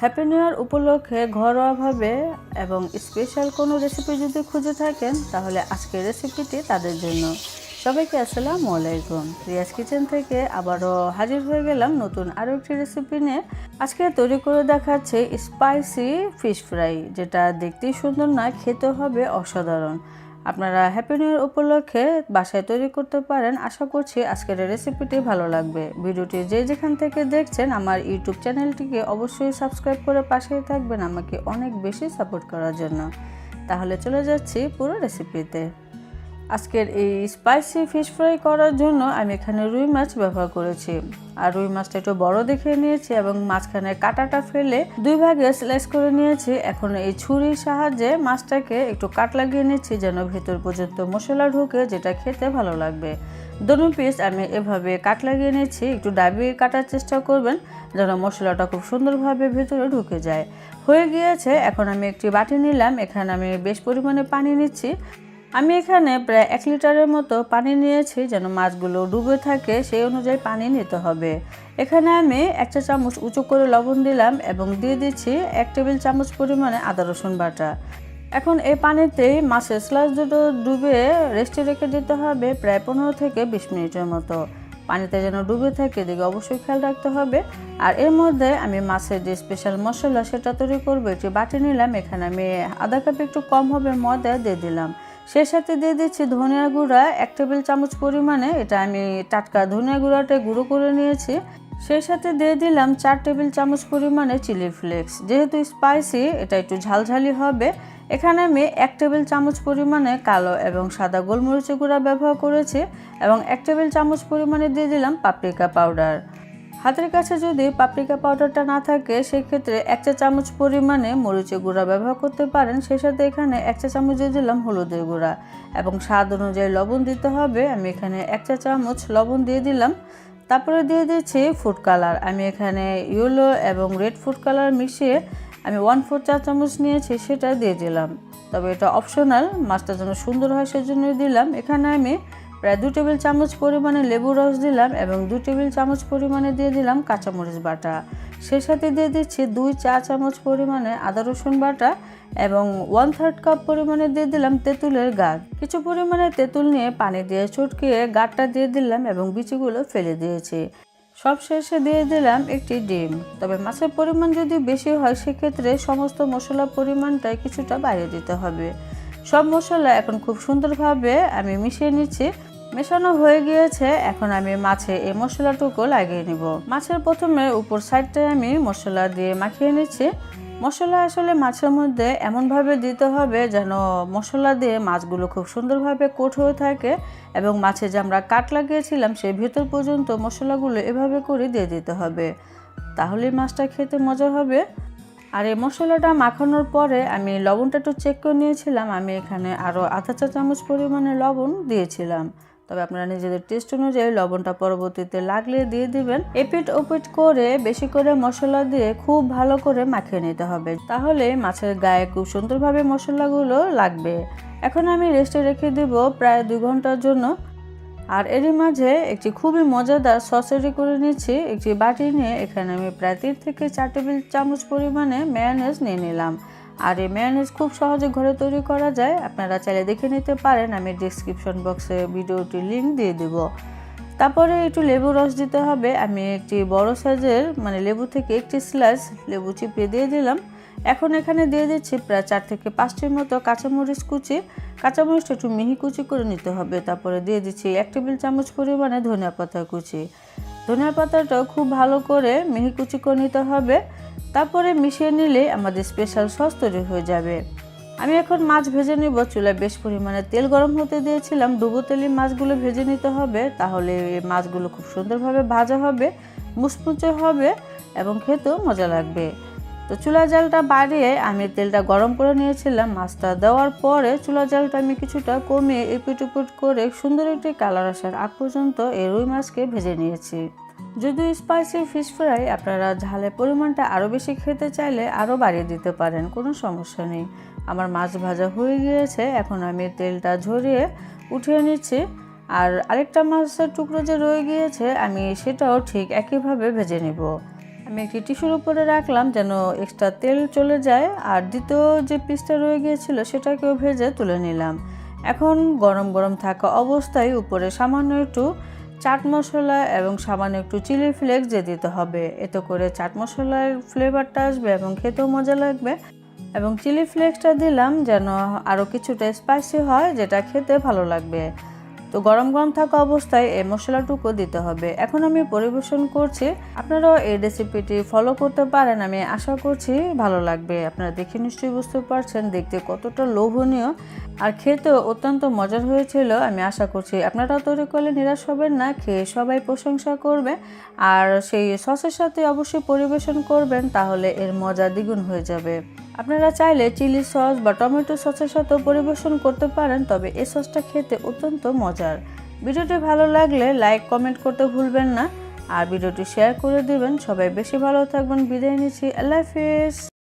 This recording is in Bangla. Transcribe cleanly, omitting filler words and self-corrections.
হ্যাপি নিউ ইয়ার উপলক্ষে ঘরোয়াভাবে এবং স্পেশাল কোনো রেসিপি যদি খুঁজে থাকেন তাহলে আজকের রেসিপিটি তাদের জন্য। সবাইকে আসসালামু আলাইকুম। রিয়াজ কিচেন থেকে আবারও হাজির হয়ে গেলাম নতুন আরও একটি রেসিপি নিয়ে। আজকে তৈরি করে দেখাচ্ছে স্পাইসি ফিশ ফ্রাই, যেটা দেখতেই সুন্দর না, খেতে হবে অসাধারণ। আপনারা হ্যাপি নিউ ইয়ার উপলক্ষে বাসায় তৈরি করতে পারেন। আশা করছি আজকের রেসিপিটি ভালো লাগবে। ভিডিওটি যেখান থেকে দেখছেন আমার ইউটিউব চ্যানেলটিকে অবশ্যই সাবস্ক্রাইব করে পাশেই থাকবেন আমাকে অনেক বেশি সাপোর্ট করার জন্য। তাহলে চলে যাচ্ছি পুরো রেসিপিতে। আজকের এই স্পাইসি ফিশ ফ্রাই করার জন্য আমি এখানে রুই মাছ ব্যবহার করেছি। আর রুই মাছটা একটু বড় দেখে নিয়েছি এবং মাঝখানে কাঁটাটা ফেলে দুই ভাগে স্লাইস করে নিয়েছি। এখন এই ছুরির সাহায্যে মাছটাকে একটু কাট লাগিয়ে নিচ্ছি যেন ভেতর পর্যন্ত মশলা ঢুকে, যেটা খেতে ভালো লাগবে। দোনো পিস আমি এভাবে কাট লাগিয়ে নিচ্ছি। একটু ডাবিয়ে কাটার চেষ্টা করবেন যেন মশলাটা খুব সুন্দরভাবে ভেতরে ঢুকে যায়। হয়ে গিয়েছে। এখন আমি একটি বাটি নিলাম। এখানে আমি বেশ পরিমাণে পানি নিচ্ছি। আমি এখানে প্রায় 1 লিটারের মতো পানি নিয়েছি, যেন মাছগুলো ডুবে থাকে সেই অনুযায়ী পানি নিতে হবে। এখানে আমি 1 চা চামচ উঁচু করে লবণ দিলাম এবং দিয়ে দিচ্ছি 1 টেবিল চামচ পরিমাণে আদা রসুন বাটা। এখন এই পানিতেই মাছের স্লাইস দুটো ডুবে রেস্টে রেখে দিতে হবে প্রায় 15 থেকে 20 মিনিটের মতো। পানিতে যেন ডুবে থাকে এদিকে অবশ্যই খেয়াল রাখতে হবে। আর এর মধ্যে আমি মাছের যে স্পেশাল মশলা সেটা তৈরি করবো। একটি বাটি নিলাম। এখানে আমি আধা কাপ একটু কম হবে ময়দা দিয়ে দিলাম। সেই সাথে দিয়ে দিচ্ছি ধনিয়া গুঁড়া 1 টেবিল চামচ পরিমাণে। এটা আমি টাটকা ধনিয়া গুঁড়াটা গুঁড়ো করে নিয়েছি। সেই সাথে দিয়ে দিলাম 4 টেবিল চামচ পরিমাণে চিলি ফ্লেক্স। যেহেতু স্পাইসি, এটা একটু ঝালঝালি হবে। এখানে আমি 1 টেবিল চামচ পরিমাণে কালো এবং সাদা গোলমরিচের গুঁড়া ব্যবহার করেছি এবং 1 টেবিল চামচ পরিমাণে দিয়ে দিলাম পাপরিকা পাউডার। হাতের কাছে যদি পাপরিকা পাউডারটা না থাকে সেক্ষেত্রে 1 চা চামচ পরিমাণে মরিচের গুঁড়া ব্যবহার করতে পারেন। সেই সাথে এখানে 1 চা চামচ দিয়ে দিলাম হলুদের গুঁড়া এবং স্বাদ অনুযায়ী লবণ দিতে হবে। আমি এখানে 1 চা চামচ লবণ দিয়ে দিলাম। তারপরে দিয়ে দিচ্ছি ফুড কালার। আমি এখানে ইয়েলো এবং রেড ফুড কালার মিশিয়ে আমি 1/4 চা চামচ নিয়েছি, সেটা দিয়ে দিলাম। তবে এটা অপশনাল, মাছটা যেন সুন্দর হয় সেজন্যই দিলাম। এখানে আমি প্রায় 2 টেবিল চামচ পরিমাণে লেবু রস দিলাম এবং 2 টেবিল চামচ পরিমাণে দিয়ে দিলাম কাঁচামরিচ বাটা। সেই সাথে দিয়ে দিচ্ছি 2 চা চামচ পরিমাণে আদা রসুন বাটা এবং 1/3 কাপ পরিমাণে দিয়ে দিলাম তেঁতুলের গাছ। কিছু পরিমাণে তেঁতুল নিয়ে পানি দিয়ে চটকিয়ে গাঁটটা দিয়ে দিলাম এবং বিচিগুলো ফেলে দিয়েছি। সব শেষে দিয়ে দিলাম একটি ডিম। তবে মাছের পরিমাণ যদি বেশি হয় সেক্ষেত্রে সমস্ত মশলার পরিমাণটাই কিছুটা বাড়িয়ে দিতে হবে। সব মশলা এখন খুব সুন্দরভাবে আমি মিশিয়ে নিচ্ছি। মেশানো হয়ে গিয়েছে। এখন আমি মাছে এই মশলাটুকু লাগিয়ে নিব। মাছের প্রথমে উপর সাইডটায় আমি মশলা দিয়ে মাখিয়ে নিচ্ছি। মশলা আসলে মাছের মধ্যে এমনভাবে দিতে হবে যেন মশলা দিয়ে মাছগুলো খুব সুন্দরভাবে কোট হয়ে থাকে এবং মাছে যে আমরা কাট লাগিয়েছিলাম সেই ভিতর পর্যন্ত মশলাগুলো এভাবে করে দিয়ে দিতে হবে, তাহলেই মাছটা খেতে মজা হবে। আর এই মশলাটা মাখানোর পরে আমি লবণটা একটু চেক করে নিয়েছিলাম। আমি এখানে আরও আধা চা চামচ পরিমাণে লবণ দিয়েছিলাম। তবে আপনারা নিজেদের টেস্ট অনুযায়ী লবণটা পরবর্তীতে লাগলে দিয়ে দিবেন। এপিট ওপিট করে বেশি করে মশলা দিয়ে খুব ভালো করে মাখিয়ে নিতে হবে, তাহলে মাছের গায়ে খুব সুন্দরভাবে মশলাগুলো লাগবে। এখন আমি রেস্টে রেখে দেব প্রায় 2 ঘন্টার জন্য। আর এরই মাঝে একটি খুবই মজাদার সস রেডি করে নিচ্ছি। একটি বাটি নিয়ে এখানে আমি প্রায় 3 থেকে 4 টেবিল চামচ পরিমাণে মেয়োনেজ নিয়ে নিলাম। আর এই মেয়োনেজ খুব সহজে ঘরে তৈরি করা যায়, আপনারা চাইলে দেখে নিতে পারেন। আমি ডেসক্রিপশন বক্সে ভিডিওটির লিঙ্ক দিয়ে দেব। তারপরে একটু লেবু রস দিতে হবে। আমি একটি বড় সাইজের লেবু থেকে একটি স্লাইস লেবু চিপিয়ে দিয়ে দিলাম। এখন এখানে দিয়ে দিচ্ছি প্রায় 4 থেকে 5টির মতো কাঁচামরিচ কুচি। কাঁচামরিচটা একটু মিহি কুচি করে নিতে হবে। তারপরে দিয়ে দিচ্ছি 1 টেবিল চামচ পরিমাণে ধনিয়া পাতা কুচি। ধনিয়া পাতাটাও খুব ভালো করে মিহি কুচি করে নিতে হবে। তারপরে মিশিয়ে নিলে আমাদের স্পেশাল সস তৈরি হয়ে যাবে। আমি এখন মাছ ভেজে নিব। চুলায় বেশ পরিমাণে তেল গরম হতে দিয়েছিলাম। ডুবো তেলে মাছগুলো ভেজে নিতে হবে, তাহলে এই মাছগুলো খুব সুন্দরভাবে ভাজা হবে, মুচমুচে হবে এবং খেতেও মজা লাগবে। তো চুলা জালটা বাড়িয়ে আমি তেলটা গরম করে নিয়েছিলাম। মাছটা দেওয়ার পরে চুলা জালটা আমি কিছুটা কমিয়ে এপিট উপিট করে সুন্দর একটি কালার আসার আগ পর্যন্ত এই রুই মাছকে ভেজে নিয়েছি। যদিও স্পাইসি ফিশ ফ্রাই আপনারা ঝালের পরিমাণটা আরও বেশি খেতে চাইলে আরও বাড়িয়ে দিতে পারেন, কোনো সমস্যা নেই। আমার মাছ ভাজা হয়ে গিয়েছে। এখন আমি তেলটা ঝরিয়ে উঠিয়ে নিচ্ছি। আর আরেকটা মাছের টুকরো যে রয়ে গিয়েছে আমি সেটাও ঠিক একইভাবে ভেজে নেব। আমি একটি টিস্যুর উপরে রাখলাম যেন এক্সট্রা তেল চলে যায়, আর দ্বিতীয় যে পিসটা রয়ে গিয়েছিল সেটাকেও ভেজে তুলে নিলাম। এখন গরম গরম থাকা অবস্থায় উপরে সামান্য একটু চাট মশলা এবং সামান্য একটু চিলি ফ্লেক্স দিয়ে দিতে হবে। এতে করে চাট মশলার ফ্লেভারটা আসবে এবং খেতেও মজা লাগবে। এবং চিলি ফ্লেক্সটা দিলাম যেন আরও কিছুটা স্পাইসি হয়, যেটা খেতে ভালো লাগবে। তো গরম গরম থাকা অবস্থায় এই মশলাটুকু দিতে হবে। এখন আমি পরিবেশন করছি। আপনারাও এই রেসিপিটি ফলো করতে পারেন, আমি আশা করছি ভালো লাগবে। আপনারা দেখে নিশ্চয়ই বুঝতে পারছেন দেখতে কতটা লোভনীয় আর খেতেও অত্যন্ত মজার হয়েছিল। আমি আশা করছি আপনারাও তৈরি করলে নিরাশ হবেন না, খেয়ে সবাই প্রশংসা করবে। আর সেই সসের সাথে অবশ্যই পরিবেশন করবেন, তাহলে এর মজা দ্বিগুণ হয়ে যাবে। আপনারা চাইলে চিলি সস বা টমেটো সসের সাথেও পরিবেশন করতে পারেন, তবে এই সসটা খেতে অত্যন্ত মজার। ভিডিওটি ভালো লাগলে লাইক কমেন্ট করতে ভুলবেন না, আর ভিডিওটি শেয়ার করে দিবেন। সবাই বেশি ভালো থাকবেন। বিদায় নিচ্ছি। আল্লাহ হাফেজ।